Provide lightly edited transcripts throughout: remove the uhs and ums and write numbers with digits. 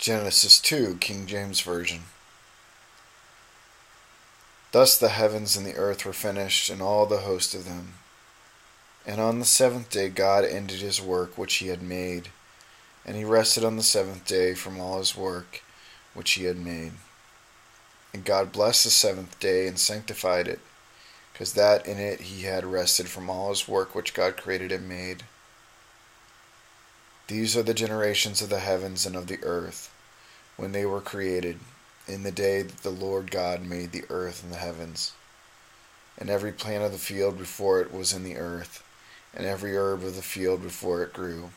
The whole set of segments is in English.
Genesis 2, King James Version. Thus the heavens and the earth were finished, and all the host of them. And on the seventh day God ended his work which he had made, and he rested on the seventh day from all his work which he had made. And God blessed the seventh day and sanctified it, because that in it he had rested from all his work which God created and made. These are the generations of the heavens and of the earth, when they were created, in the day that the Lord God made the earth and the heavens. And every plant of the field before it was in the earth, and every herb of the field before it grew.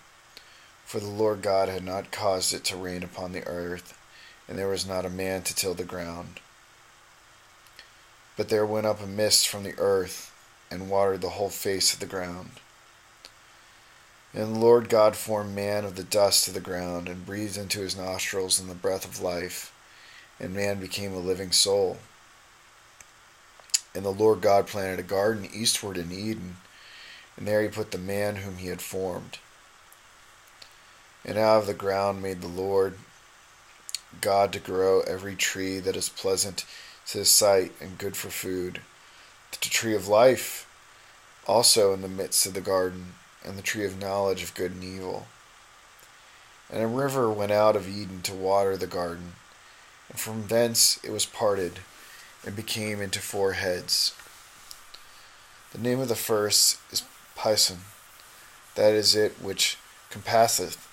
For the Lord God had not caused it to rain upon the earth, and there was not a man to till the ground. But there went up a mist from the earth, and watered the whole face of the ground. And the Lord God formed man of the dust of the ground, and breathed into his nostrils the breath of life, and man became a living soul. And the Lord God planted a garden eastward in Eden, and there he put the man whom he had formed. And out of the ground made the Lord God to grow every tree that is pleasant to the sight and good for food, the tree of life also in the midst of the garden, and the tree of knowledge of good and evil. And a river went out of Eden to water the garden, and from thence it was parted, and became into four heads. The name of the first is Pison, that is it which compasseth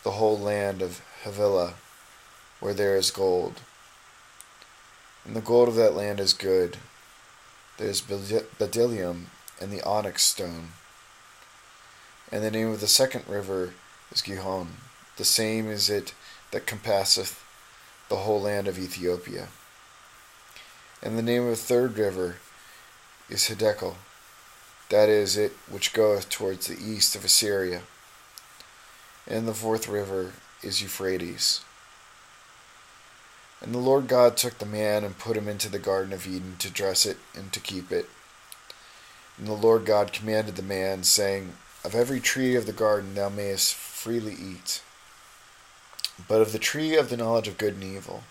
the whole land of Havilah, where there is gold. And the gold of that land is good. There is bdellium and the onyx stone. And the name of the second river is Gihon. The same is it that compasseth the whole land of Ethiopia. And the name of the third river is Hiddekel. That is it which goeth towards the east of Assyria. And the fourth river is Euphrates. And the Lord God took the man and put him into the garden of Eden to dress it and to keep it. And the Lord God commanded the man, saying, Of every tree of the garden thou mayest freely eat, but of the tree of the knowledge of good and evil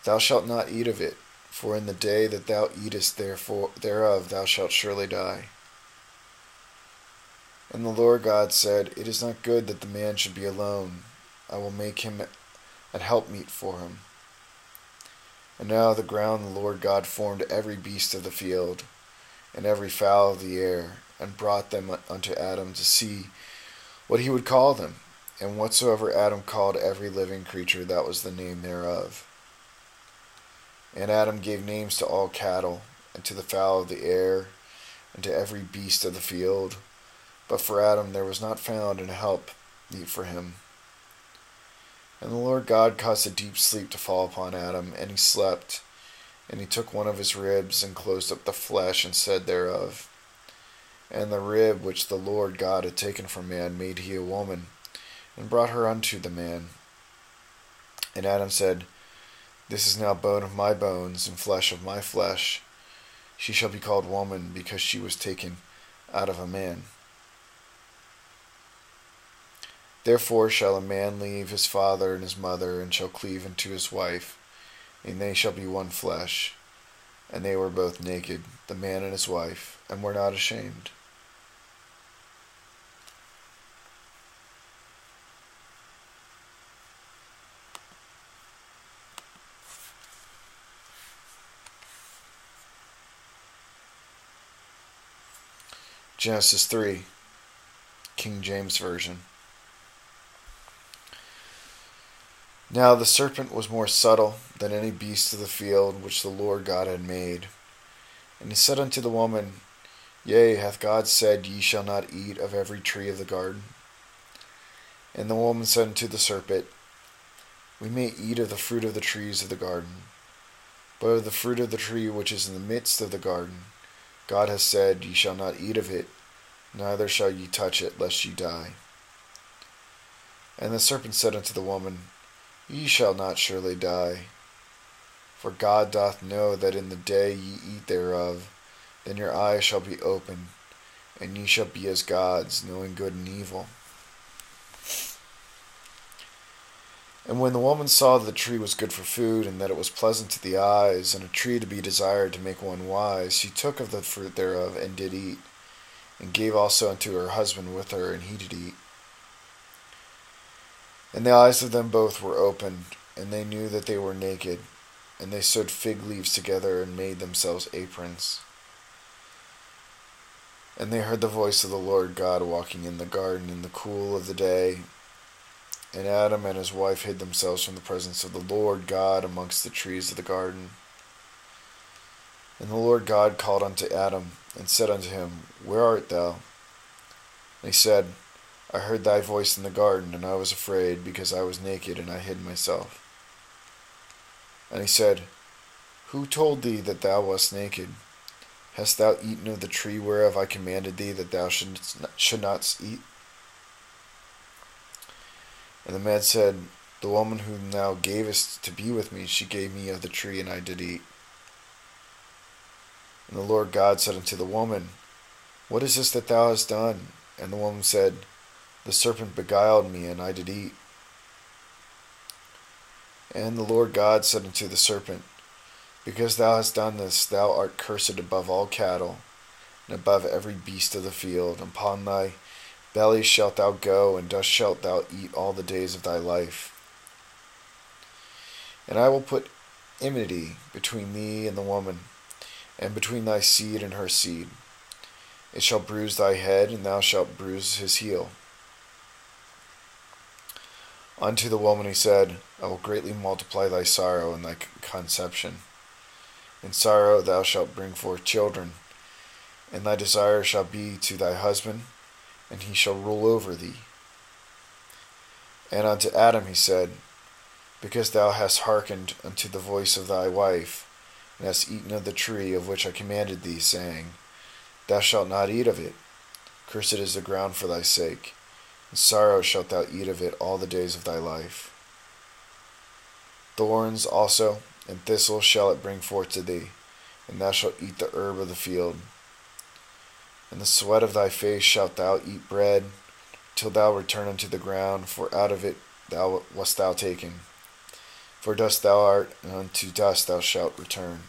thou shalt not eat of it, for in the day that thou eatest thereof thou shalt surely die. And the Lord God said, It is not good that the man should be alone. I will make him an helpmeet for him. And out of the ground the Lord God formed every beast of the field, and every fowl of the air, and brought them unto Adam to see what he would call them. And whatsoever Adam called every living creature, that was the name thereof. And Adam gave names to all cattle, and to the fowl of the air, and to every beast of the field. But for Adam there was not found an help meet for him. And the Lord God caused a deep sleep to fall upon Adam, and he slept. And he took one of his ribs, and closed up the flesh, and said thereof, And the rib which the Lord God had taken from man made he a woman, and brought her unto the man. And Adam said, This is now bone of my bones, and flesh of my flesh. She shall be called woman, because she was taken out of a man. Therefore shall a man leave his father and his mother, and shall cleave unto his wife, and they shall be one flesh. And they were both naked, the man and his wife, and were not ashamed. Genesis 3, King James Version. Now the serpent was more subtle than any beast of the field which the Lord God had made. And he said unto the woman, Yea, hath God said, Ye shall not eat of every tree of the garden? And the woman said unto the serpent, We may eat of the fruit of the trees of the garden, but of the fruit of the tree which is in the midst of the garden, God hath said, Ye shall not eat of it, neither shall ye touch it, lest ye die. And the serpent said unto the woman, Ye shall not surely die. For God doth know that in the day ye eat thereof, then your eyes shall be opened, and ye shall be as gods, knowing good and evil. And when the woman saw that the tree was good for food, and that it was pleasant to the eyes, and a tree to be desired to make one wise, she took of the fruit thereof, and did eat, and gave also unto her husband with her, and he did eat. And the eyes of them both were opened, and they knew that they were naked, and they sewed fig leaves together, and made themselves aprons. And they heard the voice of the Lord God walking in the garden in the cool of the day. And Adam and his wife hid themselves from the presence of the Lord God amongst the trees of the garden. And the Lord God called unto Adam, and said unto him, Where art thou? And he said, I heard thy voice in the garden, and I was afraid, because I was naked, and I hid myself. And he said, Who told thee that thou wast naked? Hast thou eaten of the tree whereof I commanded thee that thou should not eat? And the man said, The woman whom thou gavest to be with me, she gave me of the tree, and I did eat. And the Lord God said unto the woman, What is this that thou hast done? And the woman said, The serpent beguiled me, and I did eat. And the Lord God said unto the serpent, Because thou hast done this, thou art cursed above all cattle, and above every beast of the field. Upon thy belly shalt thou go, and dust shalt thou eat all the days of thy life. And I will put enmity between thee and the woman, and between thy seed and her seed. It shall bruise thy head, and thou shalt bruise his heel. Unto the woman he said, I will greatly multiply thy sorrow and thy conception. In sorrow thou shalt bring forth children, and thy desire shall be to thy husband, and he shall rule over thee. And unto Adam he said, Because thou hast hearkened unto the voice of thy wife, and hast eaten of the tree of which I commanded thee, saying, Thou shalt not eat of it. Cursed is the ground for thy sake. In sorrow shalt thou eat of it all the days of thy life. Thorns also and thistles shall it bring forth to thee, and thou shalt eat the herb of the field. In the sweat of thy face shalt thou eat bread, till thou return unto the ground, for out of it wast thou taken. For dust thou art, and unto dust thou shalt return.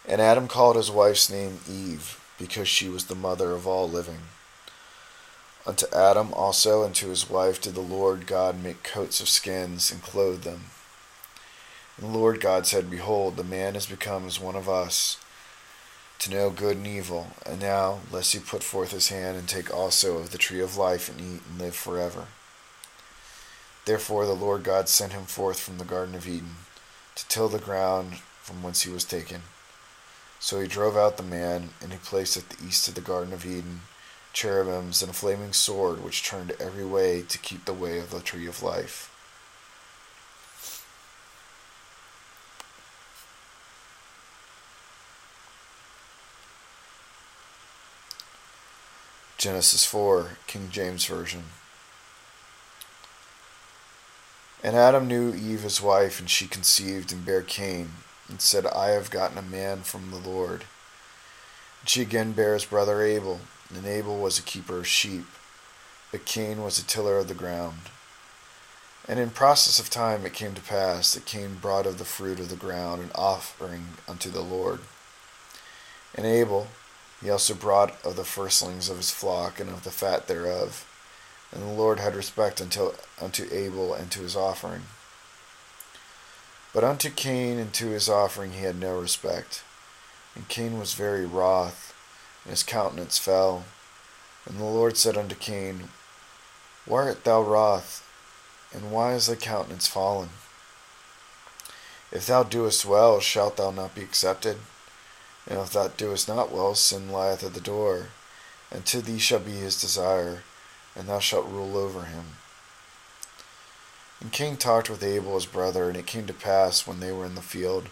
And Adam called his wife's name Eve, because she was the mother of all living. Unto Adam also and to his wife did the Lord God make coats of skins, and clothe them. And the Lord God said, Behold, the man is become as one of us, to know good and evil. And now, lest he put forth his hand, and take also of the tree of life, and eat, and live forever. Therefore the Lord God sent him forth from the Garden of Eden, to till the ground from whence he was taken. So he drove out the man, and he placed at the east of the Garden of Eden cherubims and a flaming sword, which turned every way to keep the way of the tree of life. Genesis 4, King James Version. And Adam knew Eve his wife, and she conceived and bare Cain, and said, I have gotten a man from the Lord. And she again bare his brother Abel, and Abel was a keeper of sheep, but Cain was a tiller of the ground. And in process of time it came to pass that Cain brought of the fruit of the ground an offering unto the Lord. And Abel, he also brought of the firstlings of his flock, and of the fat thereof. And the Lord had respect unto Abel and to his offering. But unto Cain and to his offering he had no respect. And Cain was very wroth, and his countenance fell. And the Lord said unto Cain, Why art thou wroth, and why is thy countenance fallen? If thou doest well, shalt thou not be accepted? And if thou doest not well, sin lieth at the door, and to thee shall be his desire, and thou shalt rule over him. And Cain talked with Abel his brother, and it came to pass, when they were in the field,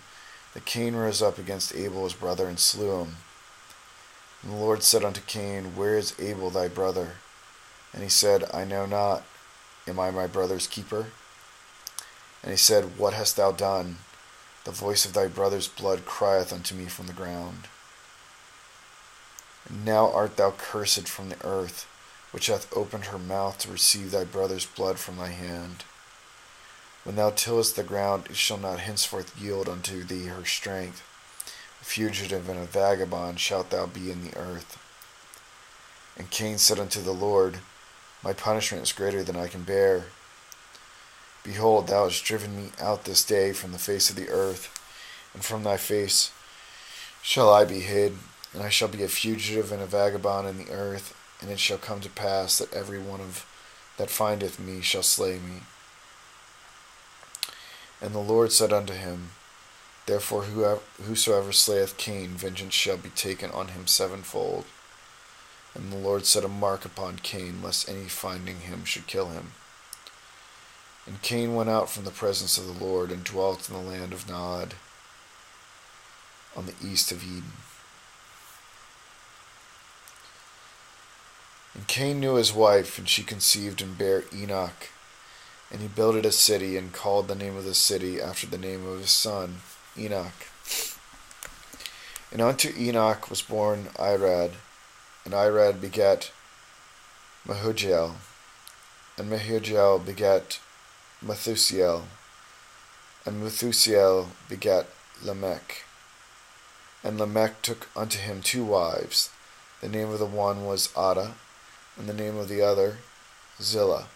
that Cain rose up against Abel his brother, and slew him. And the Lord said unto Cain, Where is Abel thy brother? And he said, I know not. Am I my brother's keeper? And he said, What hast thou done? The voice of thy brother's blood crieth unto me from the ground. And now art thou cursed from the earth, which hath opened her mouth to receive thy brother's blood from thy hand. When thou tillest the ground, it shall not henceforth yield unto thee her strength. A fugitive and a vagabond shalt thou be in the earth. And Cain said unto the Lord, My punishment is greater than I can bear. Behold, thou hast driven me out this day from the face of the earth, and from thy face shall I be hid, and I shall be a fugitive and a vagabond in the earth, and it shall come to pass that every one that findeth me shall slay me. And the Lord said unto him, Therefore whosoever slayeth Cain, vengeance shall be taken on him sevenfold. And the Lord set a mark upon Cain, lest any finding him should kill him. And Cain went out from the presence of the Lord, and dwelt in the land of Nod, on the east of Eden. And Cain knew his wife, and she conceived and bare Enoch. And he builded a city, and called the name of the city after the name of his son, Enoch. And unto Enoch was born Irad, and Irad begat Mehujael, and Mehujael begat Methusael, and Methusael begat Lamech. And Lamech took unto him 2 wives. The name of the one was Adah, and the name of the other Zillah.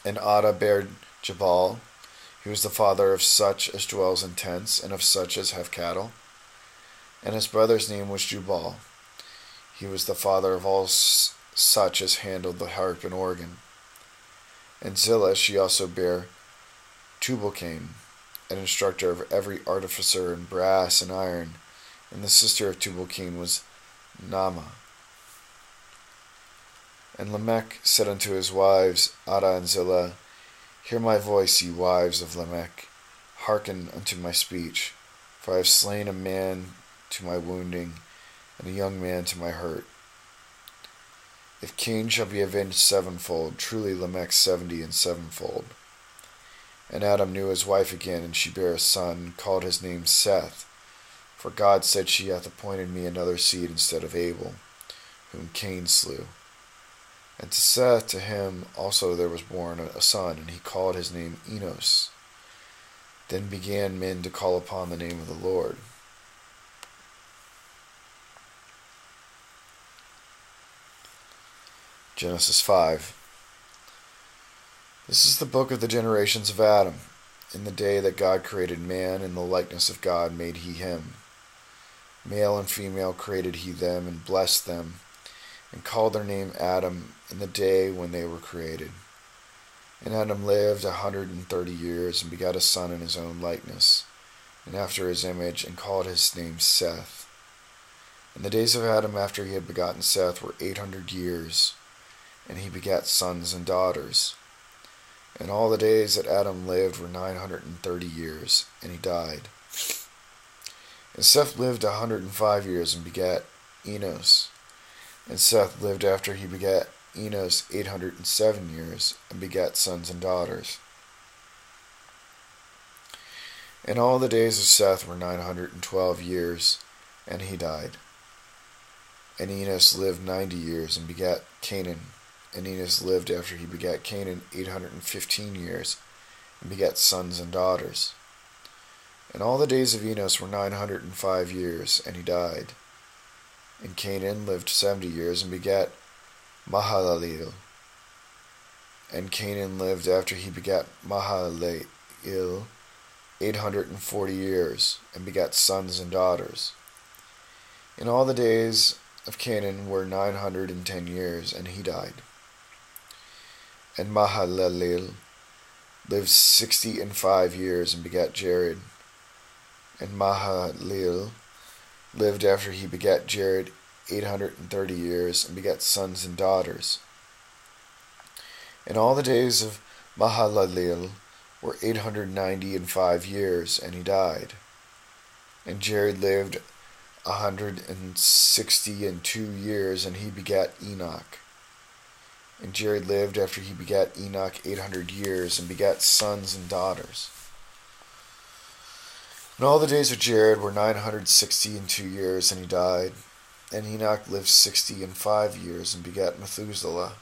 And Adah bare Jabal. He was the father of such as dwells in tents, and of such as have cattle. And his brother's name was Jubal. He was the father of all such as handled the harp and organ. And Zillah she also bare Tubal-Cain, an instructor of every artificer in brass and iron, and the sister of Tubal-Cain was Naamah. And Lamech said unto his wives, Adah and Zillah, Hear my voice, ye wives of Lamech, hearken unto my speech, for I have slain a man to my wounding, and a young man to my hurt. If Cain shall be avenged sevenfold, truly Lamech 70 and sevenfold. And Adam knew his wife again, and she bare a son, and called his name Seth. For God said, She hath appointed me another seed instead of Abel, whom Cain slew. And to Seth, to him also there was born a son, and he called his name Enos. Then began men to call upon the name of the Lord. Genesis 5. This is the book of the generations of Adam. In the day that God created man, in the likeness of God made he him. Male and female created he them, and blessed them, and called their name Adam in the day when they were created. And Adam lived 130 years, and begat a son in his own likeness, and after his image, and called his name Seth. And the days of Adam after he had begotten Seth were 800 years, and he begat sons and daughters. And all the days that Adam lived were 930 years, and he died. And Seth lived 105 years, and begat Enos. And Seth lived after he begat Enos 807 years, and begat sons and daughters. And all the days of Seth were 912 years, and he died. And Enos lived 90 years, and begat Canaan. And Enos lived after he begat Canaan 815 years, and begat sons and daughters. And all the days of Enos were 905 years, and he died. And Canaan lived 70 years, and begat Mahalaleel. And Canaan lived after he begat Mahalaleel 840 years, and begat sons and daughters. And all the days of Canaan were 910 years, and he died. And Mahalaleel lived 65 years, and begat Jared. And Mahalaleel lived after he begat Jared 830 years, and begat sons and daughters. And all the days of Mahalaleel were 895 years, and he died. And Jared lived 162 years, and he begat Enoch. And Jared lived after he begat Enoch 800 years, and begat sons and daughters. And all the days of Jared were 962 years, and he died. And Enoch lived 65 years and begat Methuselah.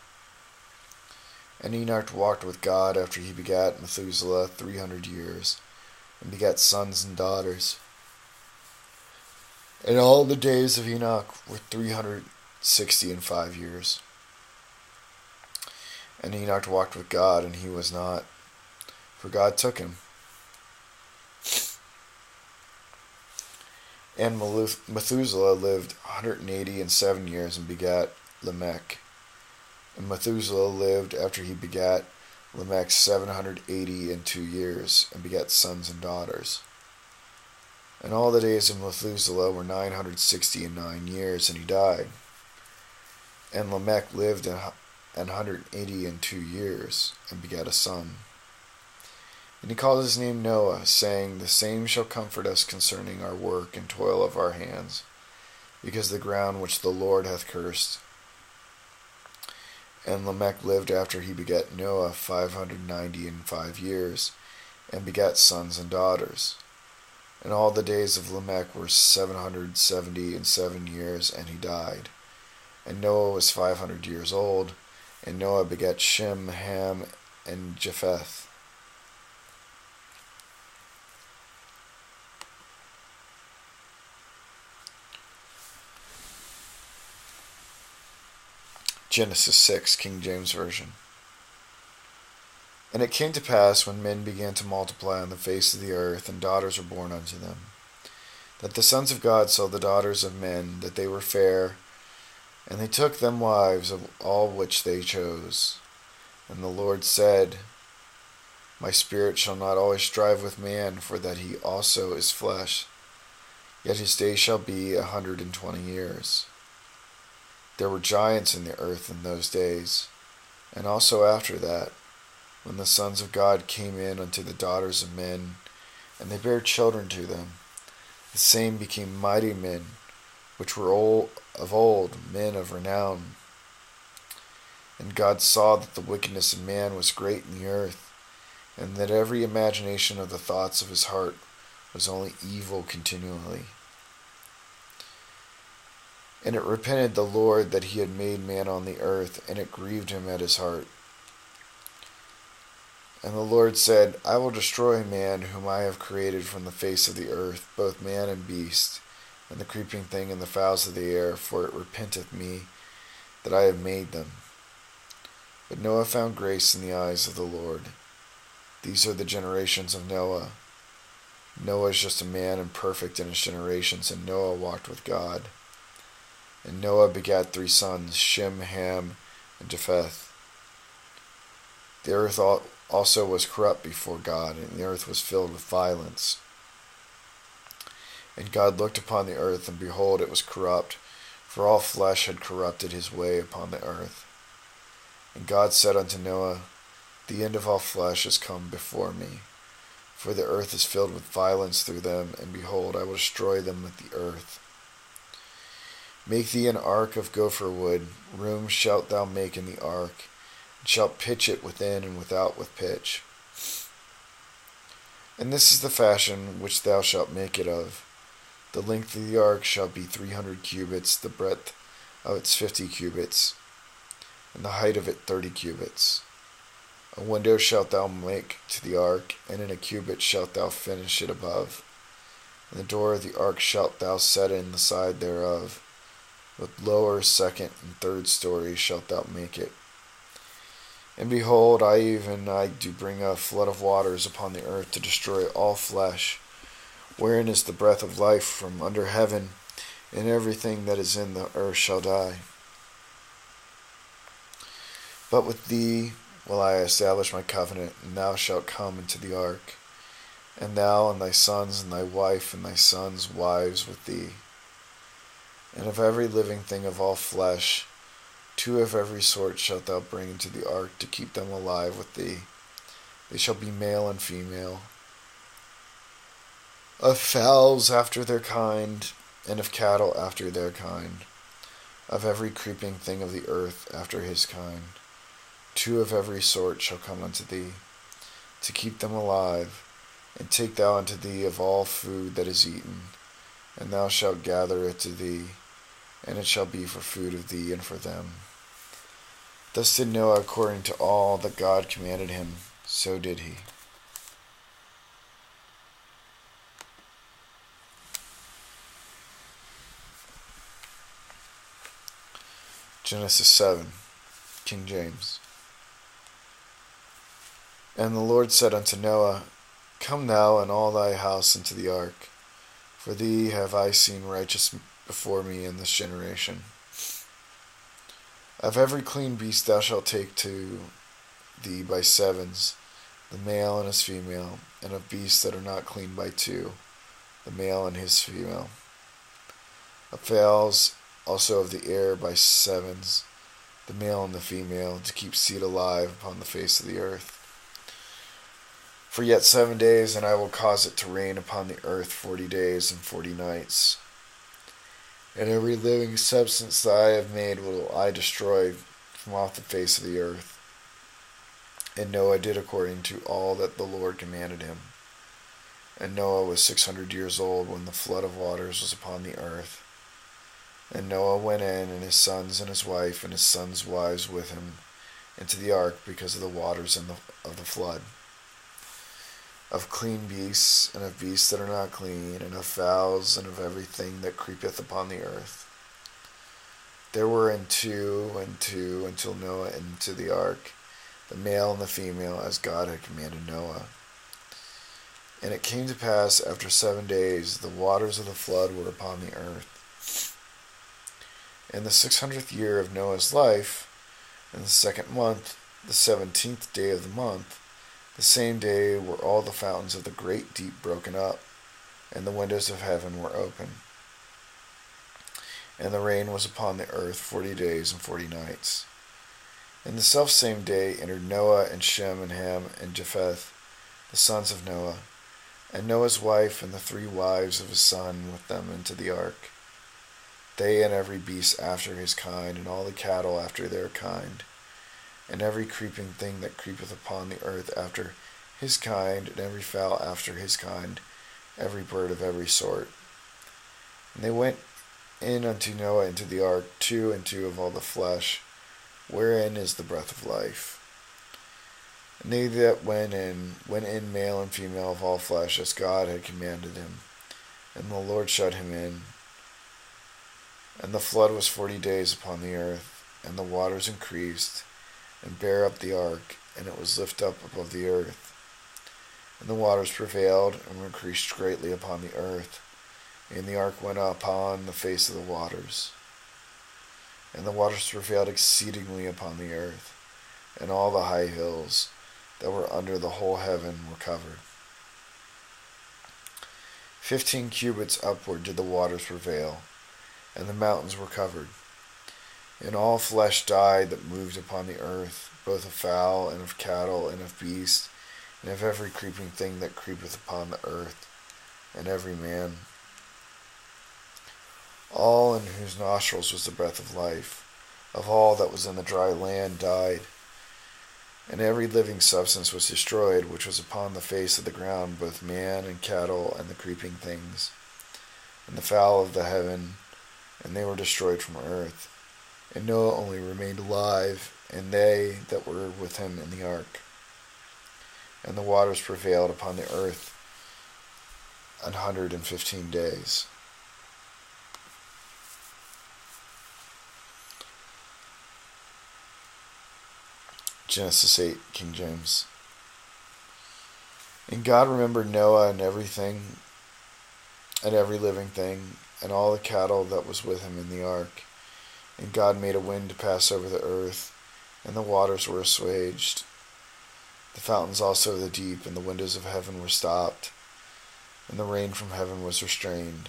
And Enoch walked with God after he begat Methuselah 300 years, and begat sons and daughters. And all the days of Enoch were 365 years. And Enoch walked with God, and he was not, for God took him. And Methuselah lived 187 years and begat Lamech. And Methuselah lived after he begat Lamech 782 years, and begat sons and daughters. And all the days of Methuselah were 969 years, and he died. And Lamech lived 182 years, and begat a son. And he called his name Noah, saying, The same shall comfort us concerning our work and toil of our hands, because the ground which the Lord hath cursed. And Lamech lived after he begat Noah 595 years, and begat sons and daughters. And all the days of Lamech were 777 years, and he died. And Noah was 500 years old, and Noah begat Shem, Ham, and Japheth. Genesis 6, King James Version. And it came to pass, when men began to multiply on the face of the earth, and daughters were born unto them, that the sons of God saw the daughters of men, that they were fair, and they took them wives of all which they chose. And the Lord said, My spirit shall not always strive with man, for that he also is flesh, yet his days shall be 120 years. There were giants in the earth in those days, and also after that, when the sons of God came in unto the daughters of men, and they bare children to them. The same became mighty men, which were of old, men of renown. And God saw that the wickedness of man was great in the earth, and that every imagination of the thoughts of his heart was only evil continually. And it repented the Lord that he had made man on the earth, and it grieved him at his heart. And the Lord said, I will destroy man whom I have created from the face of the earth, both man and beast, and the creeping thing and the fowls of the air, for it repenteth me that I have made them. But Noah found grace in the eyes of the Lord. These are the generations of Noah. Noah is just a man and perfect in his generations, and Noah walked with God. And Noah begat 3 sons, Shem, Ham, and Japheth. The earth also was corrupt before God, and the earth was filled with violence. And God looked upon the earth, and behold, it was corrupt, for all flesh had corrupted his way upon the earth. And God said unto Noah, The end of all flesh is come before me, for the earth is filled with violence through them, and behold, I will destroy them with the earth. Make thee an ark of gopher wood, room shalt thou make in the ark, and shalt pitch it within and without with pitch. And this is the fashion which thou shalt make it of. The length of the ark shall be 300 cubits, the breadth of it 50 cubits, and the height of it 30 cubits. A window shalt thou make to the ark, and in a cubit shalt thou finish it above. And the door of the ark shalt thou set in the side thereof. With lower, second, and third stories shalt thou make it. And behold, I do bring a flood of waters upon the earth to destroy all flesh, wherein is the breath of life from under heaven, and everything that is in the earth shall die. But with thee will I establish my covenant, and thou shalt come into the ark, and thou and thy sons and thy wife and thy sons' wives with thee. And of every living thing of all flesh, 2 of every sort shalt thou bring into the ark to keep them alive with thee. They shall be male and female. Of fowls after their kind, and of cattle after their kind. Of every creeping thing of the earth after his kind. 2 of every sort shall come unto thee, to keep them alive. And take thou unto thee of all food that is eaten, and thou shalt gather it to thee, and it shall be for food of thee and for them. Thus did Noah according to all that God commanded him, so did he. Genesis 7, King James. And the Lord said unto Noah, Come thou and all thy house into the ark, for thee have I seen righteous before me in this generation. Of every clean beast thou shalt take to thee by sevens, the male and his female, and of beasts that are not clean by two, the male and his female. Of fowls also of the air by sevens, the male and the female, to keep seed alive upon the face of the earth. For yet 7 days, and I will cause it to rain upon the earth 40 days and 40 nights. And every living substance that I have made will I destroy from off the face of the earth. And Noah did according to all that the Lord commanded him. And Noah was 600 years old when the flood of waters was upon the earth. And Noah went in, and his sons and his wife and his sons' wives with him, into the ark because of the waters of the flood. Of clean beasts, and of beasts that are not clean, and of fowls, and of everything that creepeth upon the earth. There were two until Noah into the ark, the male and the female, as God had commanded Noah. And it came to pass after 7 days, the waters of the flood were upon the earth. In the 600th year of Noah's life, in the 2nd month, the 17th day of the month, the same day were all the fountains of the great deep broken up, and the windows of heaven were open. And the rain was upon the earth 40 days and 40 nights. In the selfsame day entered Noah and Shem and Ham and Japheth, the sons of Noah, and Noah's wife and the 3 wives of his son with them into the ark. They and every beast after his kind, and all the cattle after their kind, and every creeping thing that creepeth upon the earth after his kind, and every fowl after his kind, every bird of every sort. And they went in unto Noah into the ark, 2 and 2 of all the flesh, wherein is the breath of life. And they that went in male and female of all flesh, as God had commanded him. And the Lord shut him in. And the flood was 40 days upon the earth, and the waters increased, and bare up the ark, and it was lifted up above the earth. And the waters prevailed, and increased greatly upon the earth, and the ark went upon the face of the waters. And the waters prevailed exceedingly upon the earth, and all the high hills that were under the whole heaven were covered. 15 cubits upward did the waters prevail, and the mountains were covered. And all flesh died that moved upon the earth, both of fowl, and of cattle, and of beast, and of every creeping thing that creepeth upon the earth, and every man. All in whose nostrils was the breath of life, of all that was in the dry land, died. And every living substance was destroyed, which was upon the face of the ground, both man and cattle, and the creeping things, and the fowl of the heaven, and they were destroyed from earth. And Noah only remained alive, and they that were with him in the ark. And the waters prevailed upon the earth 115 days. Genesis 8, King James. And God remembered Noah and everything, and every living thing, and all the cattle that was with him in the ark. And God made a wind to pass over the earth, and the waters were assuaged. The fountains also of the deep and the windows of heaven were stopped, and the rain from heaven was restrained.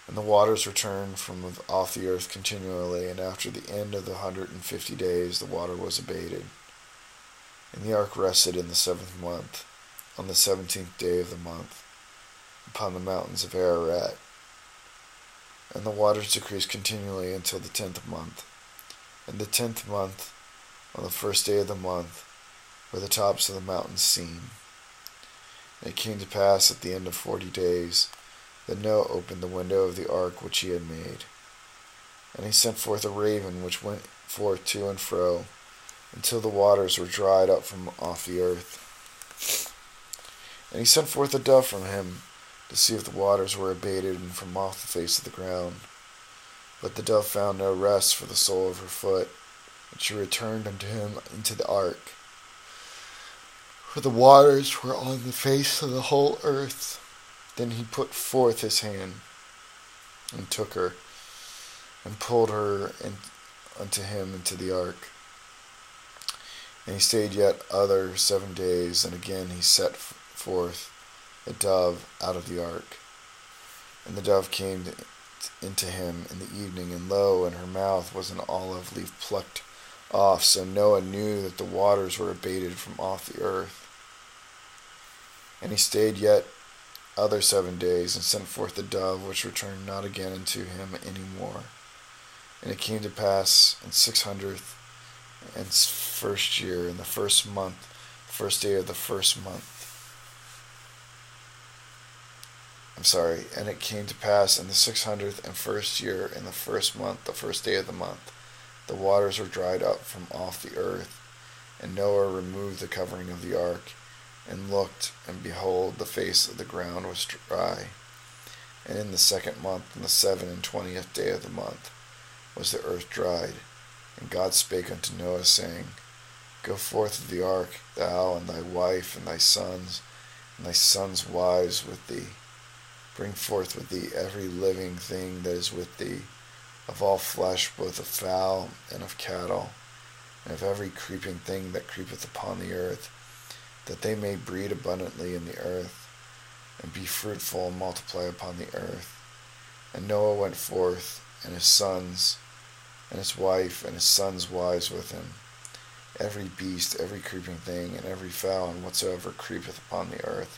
And the waters returned from off the earth continually, and after the end of the 150 days the water was abated. And the ark rested in the 7th month, on the 17th day of the month, upon the mountains of Ararat. And the waters decreased continually until the 10th month. And the 10th month, on the 1st day of the month, were the tops of the mountains seen. And it came to pass at the end of 40 days that Noah opened the window of the ark which he had made. And he sent forth a raven, which went forth to and fro, until the waters were dried up from off the earth. And he sent forth a dove from him, to see if the waters were abated and from off the face of the ground. But the dove found no rest for the sole of her foot, and she returned unto him into the ark. For the waters were on the face of the whole earth. Then he put forth his hand, and took her, and pulled her unto him into the ark. And he stayed yet other 7 days, and again he set forth a dove out of the ark. And the dove came into him in the evening, and lo, in her mouth was an olive leaf plucked off. So Noah knew that the waters were abated from off the earth. And he stayed yet other 7 days, and sent forth the dove, which returned not again unto him any more. And it came to pass in 601st year, in the first month, the first day of the first month. And it came to pass in the 601st year, in the first month, the first day of the month, the waters were dried up from off the earth. And Noah removed the covering of the ark, and looked, and behold, the face of the ground was dry. And in the 2nd month, in the 27th day of the month, was the earth dried. And God spake unto Noah, saying, Go forth of the ark, thou and thy wife, and thy sons wives with thee. Bring forth with thee every living thing that is with thee, of all flesh, both of fowl and of cattle, and of every creeping thing that creepeth upon the earth, that they may breed abundantly in the earth, and be fruitful and multiply upon the earth. And Noah went forth, and his sons, and his wife, and his sons' wives with him, every beast, every creeping thing, and every fowl, and whatsoever creepeth upon the earth,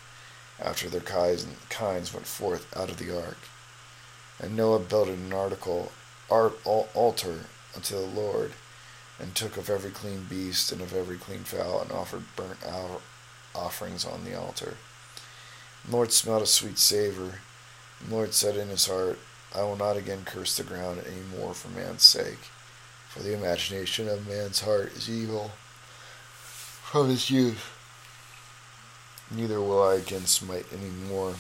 after their kinds went forth out of the ark. And Noah builded an altar unto the Lord, and took of every clean beast and of every clean fowl, and offered burnt offerings on the altar. And the Lord smelled a sweet savor. And the Lord said in his heart, I will not again curse the ground any more for man's sake, for the imagination of man's heart is evil from his youth. Neither will I again smite any more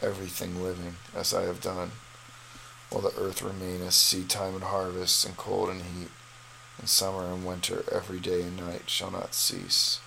everything living, as I have done, while the earth remaineth, seed time and harvest, and cold and heat, and summer and winter, every day and night shall not cease.